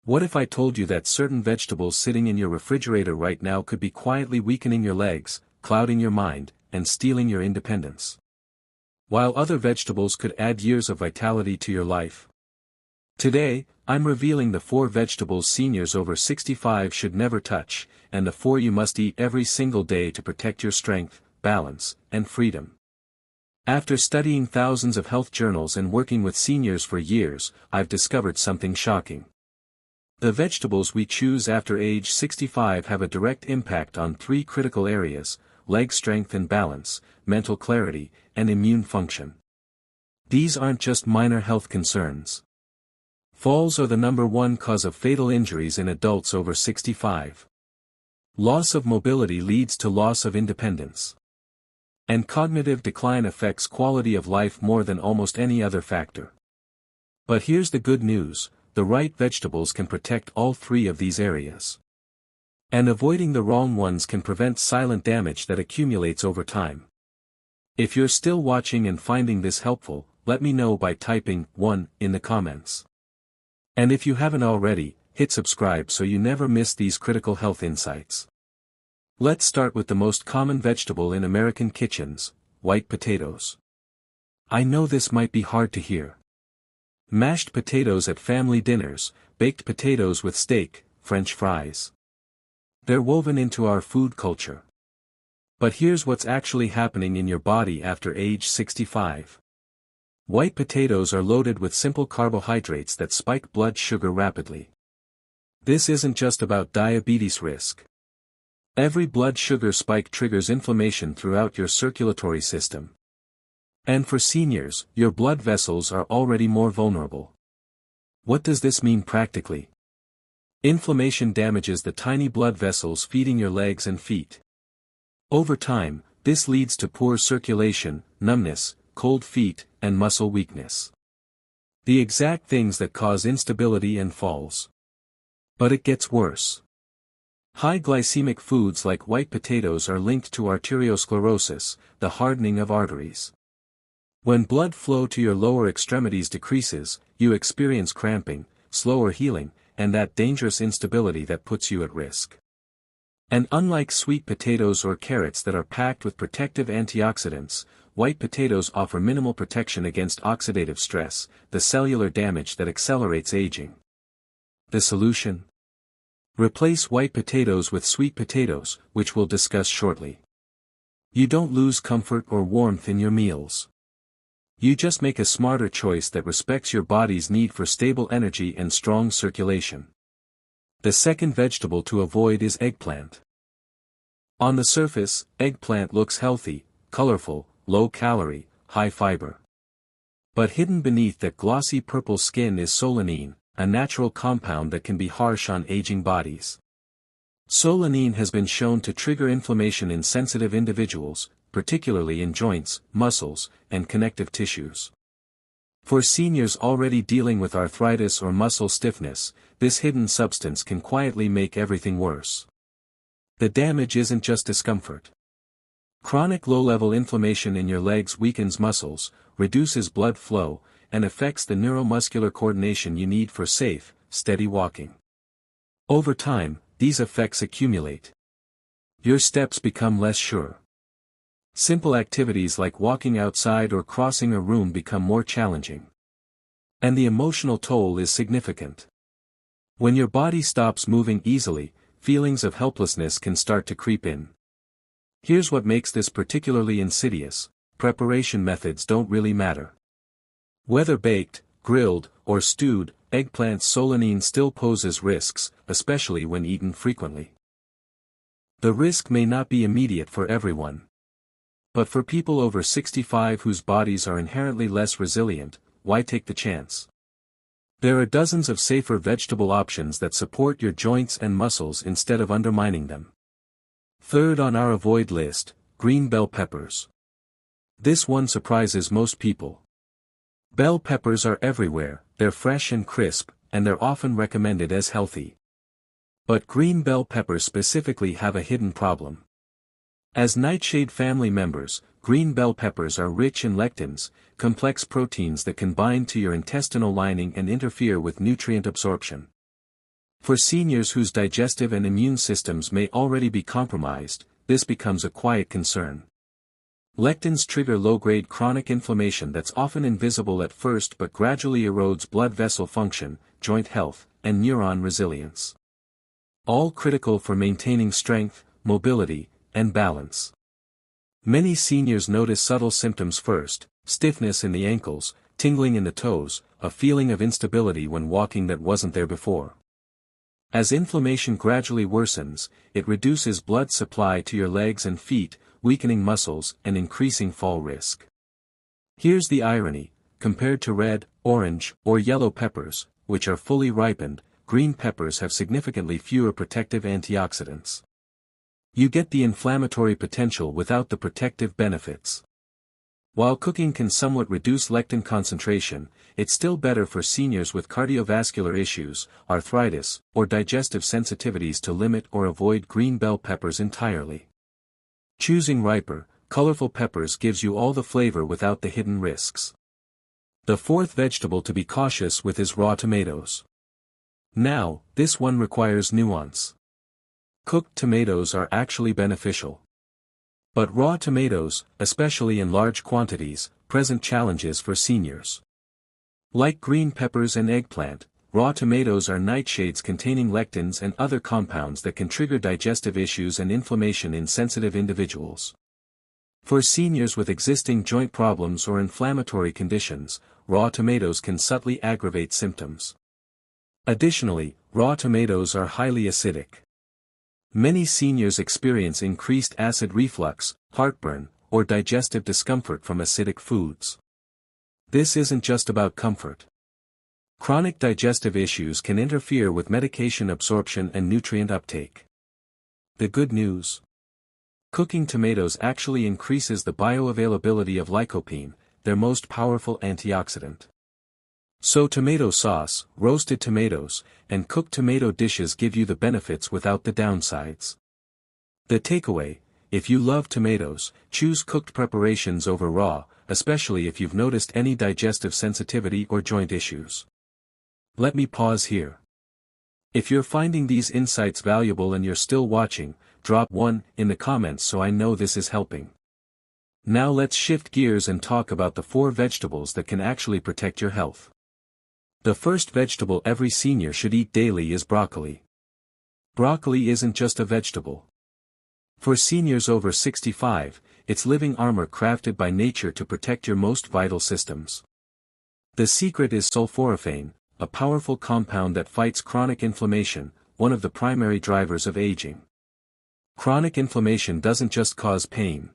What if I told you that certain vegetables sitting in your refrigerator right now could be quietly weakening your legs, clouding your mind, and stealing your independence? While other vegetables could add years of vitality to your life. Today, I'm revealing the 4 vegetables seniors over 65 should never touch, and the 4 you must eat every single day to protect your strength, balance, and freedom. After studying thousands of health journals and working with seniors for years, I've discovered something shocking. The vegetables we choose after age 65 have a direct impact on 3 critical areas: leg strength and balance, mental clarity, and immune function. These aren't just minor health concerns. Falls are the #1 cause of fatal injuries in adults over 65. Loss of mobility leads to loss of independence. And cognitive decline affects quality of life more than almost any other factor. But here's the good news: the right vegetables can protect all 3 of these areas. And avoiding the wrong ones can prevent silent damage that accumulates over time. If you're still watching and finding this helpful, let me know by typing 1 in the comments. And if you haven't already, hit subscribe so you never miss these critical health insights. Let's start with the most common vegetable in American kitchens: white potatoes. I know this might be hard to hear. Mashed potatoes at family dinners, baked potatoes with steak, French fries. They're woven into our food culture. But here's what's actually happening in your body after age 65. White potatoes are loaded with simple carbohydrates that spike blood sugar rapidly. This isn't just about diabetes risk. Every blood sugar spike triggers inflammation throughout your circulatory system. And for seniors, your blood vessels are already more vulnerable. What does this mean practically? Inflammation damages the tiny blood vessels feeding your legs and feet. Over time, this leads to poor circulation, numbness, cold feet, and muscle weakness. The exact things that cause instability and falls. But it gets worse. High glycemic foods like white potatoes are linked to arteriosclerosis, the hardening of arteries. When blood flow to your lower extremities decreases, you experience cramping, slower healing, and that dangerous instability that puts you at risk. And unlike sweet potatoes or carrots that are packed with protective antioxidants, white potatoes offer minimal protection against oxidative stress, the cellular damage that accelerates aging. The solution? Replace white potatoes with sweet potatoes, which we'll discuss shortly. You don't lose comfort or warmth in your meals. You just make a smarter choice that respects your body's need for stable energy and strong circulation. The second vegetable to avoid is eggplant. On the surface, eggplant looks healthy, colorful, low-calorie, high-fiber. But hidden beneath that glossy purple skin is solanine, a natural compound that can be harsh on aging bodies. Solanine has been shown to trigger inflammation in sensitive individuals, particularly in joints, muscles, and connective tissues. For seniors already dealing with arthritis or muscle stiffness, this hidden substance can quietly make everything worse. The damage isn't just discomfort. Chronic low-level inflammation in your legs weakens muscles, reduces blood flow, and affects the neuromuscular coordination you need for safe, steady walking. Over time, these effects accumulate. Your steps become less sure. Simple activities like walking outside or crossing a room become more challenging. And the emotional toll is significant. When your body stops moving easily, feelings of helplessness can start to creep in. Here's what makes this particularly insidious: preparation methods don't really matter. Whether baked, grilled, or stewed, eggplant solanine still poses risks, especially when eaten frequently. The risk may not be immediate for everyone. But for people over 65 whose bodies are inherently less resilient, why take the chance? There are dozens of safer vegetable options that support your joints and muscles instead of undermining them. Third on our avoid list, green bell peppers. This one surprises most people. Bell peppers are everywhere, they're fresh and crisp, and they're often recommended as healthy. But green bell peppers specifically have a hidden problem. As nightshade family members, green bell peppers are rich in lectins, complex proteins that can bind to your intestinal lining and interfere with nutrient absorption. For seniors whose digestive and immune systems may already be compromised, this becomes a quiet concern. Lectins trigger low-grade chronic inflammation that's often invisible at first but gradually erodes blood vessel function, joint health, and neuron resilience. All critical for maintaining strength, mobility, and balance. Many seniors notice subtle symptoms first: stiffness in the ankles, tingling in the toes, a feeling of instability when walking that wasn't there before. As inflammation gradually worsens, it reduces blood supply to your legs and feet, weakening muscles and increasing fall risk. Here's the irony: compared to red, orange, or yellow peppers, which are fully ripened, green peppers have significantly fewer protective antioxidants. You get the inflammatory potential without the protective benefits. While cooking can somewhat reduce lectin concentration, it's still better for seniors with cardiovascular issues, arthritis, or digestive sensitivities to limit or avoid green bell peppers entirely. Choosing riper, colorful peppers gives you all the flavor without the hidden risks. The fourth vegetable to be cautious with is raw tomatoes. Now, this one requires nuance. Cooked tomatoes are actually beneficial. But raw tomatoes, especially in large quantities, present challenges for seniors. Like green peppers and eggplant, raw tomatoes are nightshades containing lectins and other compounds that can trigger digestive issues and inflammation in sensitive individuals. For seniors with existing joint problems or inflammatory conditions, raw tomatoes can subtly aggravate symptoms. Additionally, raw tomatoes are highly acidic. Many seniors experience increased acid reflux, heartburn, or digestive discomfort from acidic foods. This isn't just about comfort. Chronic digestive issues can interfere with medication absorption and nutrient uptake. The good news: cooking tomatoes actually increases the bioavailability of lycopene, their most powerful antioxidant. So tomato sauce, roasted tomatoes, and cooked tomato dishes give you the benefits without the downsides. The takeaway: if you love tomatoes, choose cooked preparations over raw, especially if you've noticed any digestive sensitivity or joint issues. Let me pause here. If you're finding these insights valuable and you're still watching, drop 1 in the comments so I know this is helping. Now let's shift gears and talk about the 4 vegetables that can actually protect your health. The first vegetable every senior should eat daily is broccoli. Broccoli isn't just a vegetable. For seniors over 65, it's living armor crafted by nature to protect your most vital systems. The secret is sulforaphane, a powerful compound that fights chronic inflammation, one of the primary drivers of aging. Chronic inflammation doesn't just cause pain.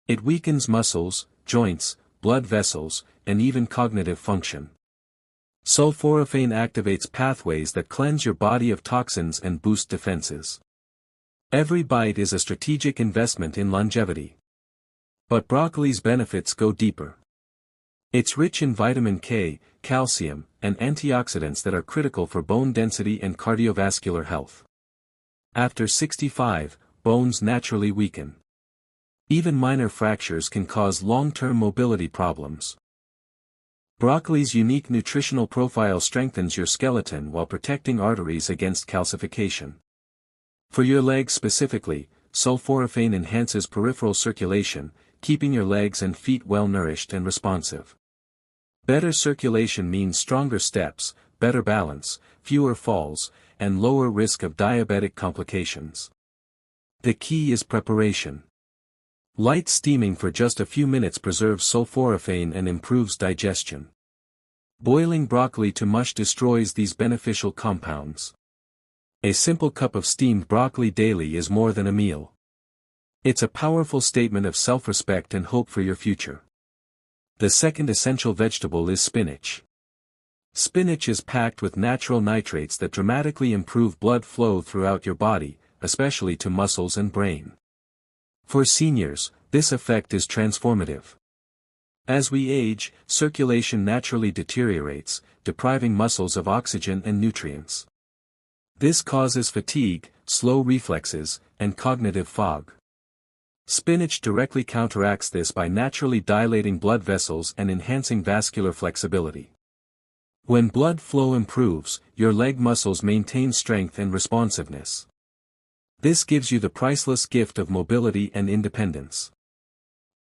It weakens muscles, joints, blood vessels, and even cognitive function. Sulforaphane activates pathways that cleanse your body of toxins and boost defenses. Every bite is a strategic investment in longevity. But broccoli's benefits go deeper. It's rich in vitamin K, calcium, and antioxidants that are critical for bone density and cardiovascular health. After 65, bones naturally weaken. Even minor fractures can cause long-term mobility problems. Broccoli's unique nutritional profile strengthens your skeleton while protecting arteries against calcification. For your legs specifically, sulforaphane enhances peripheral circulation, keeping your legs and feet well-nourished and responsive. Better circulation means stronger steps, better balance, fewer falls, and lower risk of diabetic complications. The key is preparation. Light steaming for just a few minutes preserves sulforaphane and improves digestion. Boiling broccoli to mush destroys these beneficial compounds. A simple cup of steamed broccoli daily is more than a meal. It's a powerful statement of self-respect and hope for your future. The second essential vegetable is spinach. Spinach is packed with natural nitrates that dramatically improve blood flow throughout your body, especially to muscles and brain. For seniors, this effect is transformative. As we age, circulation naturally deteriorates, depriving muscles of oxygen and nutrients. This causes fatigue, slow reflexes, and cognitive fog. Spinach directly counteracts this by naturally dilating blood vessels and enhancing vascular flexibility. When blood flow improves, your leg muscles maintain strength and responsiveness. This gives you the priceless gift of mobility and independence.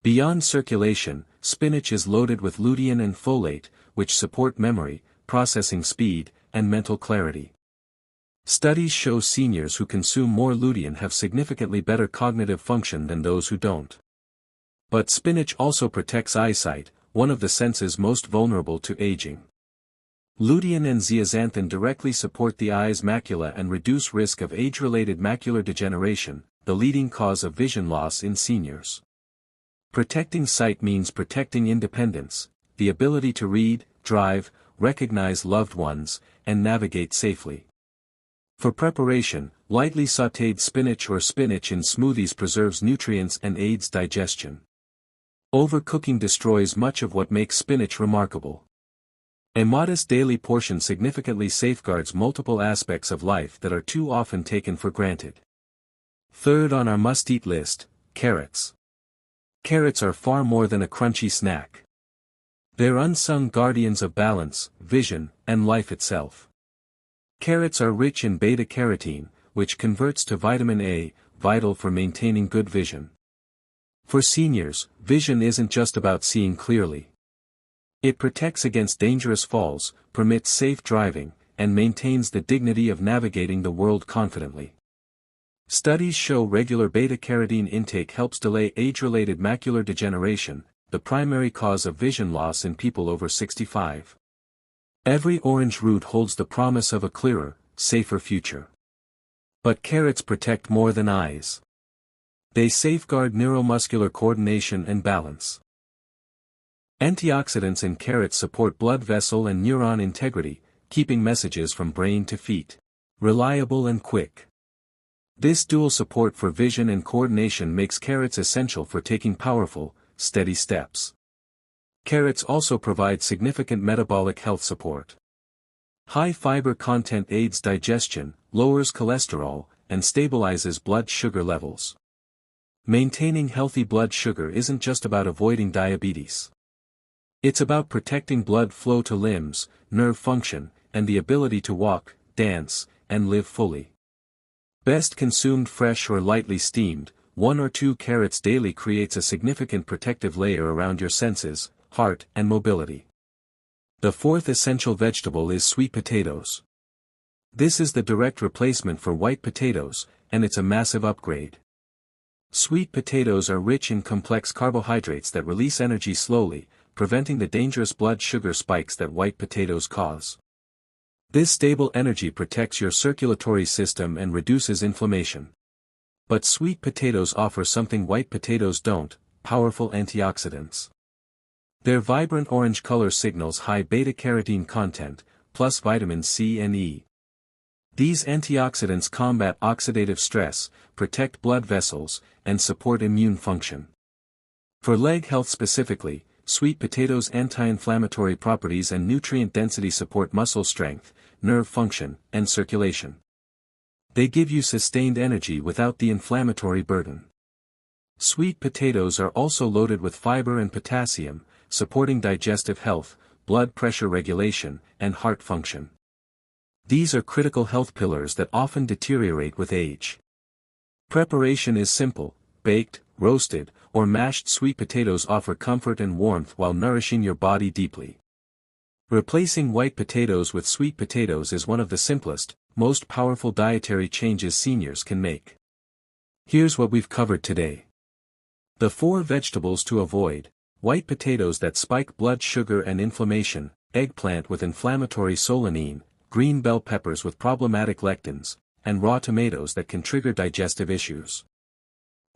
Beyond circulation, spinach is loaded with lutein and folate, which support memory, processing speed, and mental clarity. Studies show seniors who consume more lutein have significantly better cognitive function than those who don't. But spinach also protects eyesight, one of the senses most vulnerable to aging. Lutein and zeaxanthin directly support the eye's macula and reduce risk of age-related macular degeneration, the leading cause of vision loss in seniors. Protecting sight means protecting independence, the ability to read, drive, recognize loved ones, and navigate safely. For preparation, lightly sautéed spinach or spinach in smoothies preserves nutrients and aids digestion. Overcooking destroys much of what makes spinach remarkable. A modest daily portion significantly safeguards multiple aspects of life that are too often taken for granted. Third on our must-eat list, carrots. Carrots are far more than a crunchy snack. They're unsung guardians of balance, vision, and life itself. Carrots are rich in beta-carotene, which converts to vitamin A, vital for maintaining good vision. For seniors, vision isn't just about seeing clearly. It protects against dangerous falls, permits safe driving, and maintains the dignity of navigating the world confidently. Studies show regular beta-carotene intake helps delay age-related macular degeneration, the primary cause of vision loss in people over 65. Every orange root holds the promise of a clearer, safer future. But carrots protect more than eyes. They safeguard neuromuscular coordination and balance. Antioxidants in carrots support blood vessel and neuron integrity, keeping messages from brain to feet. Reliable and quick. This dual support for vision and coordination makes carrots essential for taking powerful, steady steps. Carrots also provide significant metabolic health support. High fiber content aids digestion, lowers cholesterol, and stabilizes blood sugar levels. Maintaining healthy blood sugar isn't just about avoiding diabetes. It's about protecting blood flow to limbs, nerve function, and the ability to walk, dance, and live fully. Best consumed fresh or lightly steamed, 1 or 2 carrots daily creates a significant protective layer around your senses, heart, and mobility. The fourth essential vegetable is sweet potatoes. This is the direct replacement for white potatoes, and it's a massive upgrade. Sweet potatoes are rich in complex carbohydrates that release energy slowly, preventing the dangerous blood sugar spikes that white potatoes cause. This stable energy protects your circulatory system and reduces inflammation. But sweet potatoes offer something white potatoes don't: powerful antioxidants. Their vibrant orange color signals high beta-carotene content, plus vitamins C and E. These antioxidants combat oxidative stress, protect blood vessels, and support immune function. For leg health specifically, sweet potatoes' anti-inflammatory properties and nutrient density support muscle strength, nerve function, and circulation. They give you sustained energy without the inflammatory burden. Sweet potatoes are also loaded with fiber and potassium, supporting digestive health, blood pressure regulation, and heart function. These are critical health pillars that often deteriorate with age. Preparation is simple: baked, roasted, or mashed sweet potatoes offer comfort and warmth while nourishing your body deeply. Replacing white potatoes with sweet potatoes is one of the simplest, most powerful dietary changes seniors can make. Here's what we've covered today. The 4 vegetables to avoid: white potatoes that spike blood sugar and inflammation, eggplant with inflammatory solanine, green bell peppers with problematic lectins, and raw tomatoes that can trigger digestive issues.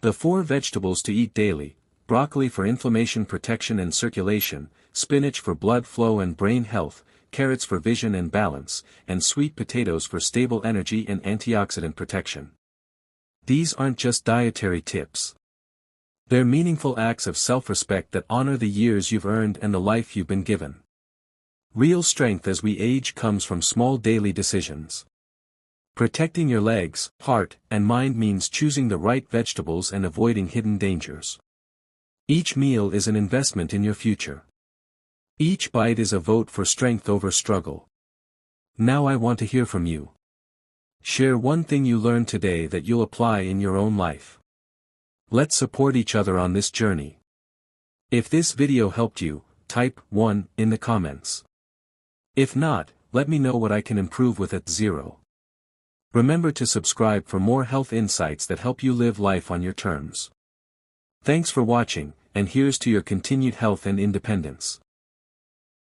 The 4 vegetables to eat daily: broccoli for inflammation protection and circulation, spinach for blood flow and brain health, carrots for vision and balance, and sweet potatoes for stable energy and antioxidant protection. These aren't just dietary tips. They're meaningful acts of self-respect that honor the years you've earned and the life you've been given. Real strength as we age comes from small daily decisions. Protecting your legs, heart, and mind means choosing the right vegetables and avoiding hidden dangers. Each meal is an investment in your future. Each bite is a vote for strength over struggle. Now I want to hear from you. Share one thing you learned today that you'll apply in your own life. Let's support each other on this journey. If this video helped you, type 1 in the comments. If not, let me know what I can improve with at 0. Remember to subscribe for more health insights that help you live life on your terms. Thanks for watching, and here's to your continued health and independence.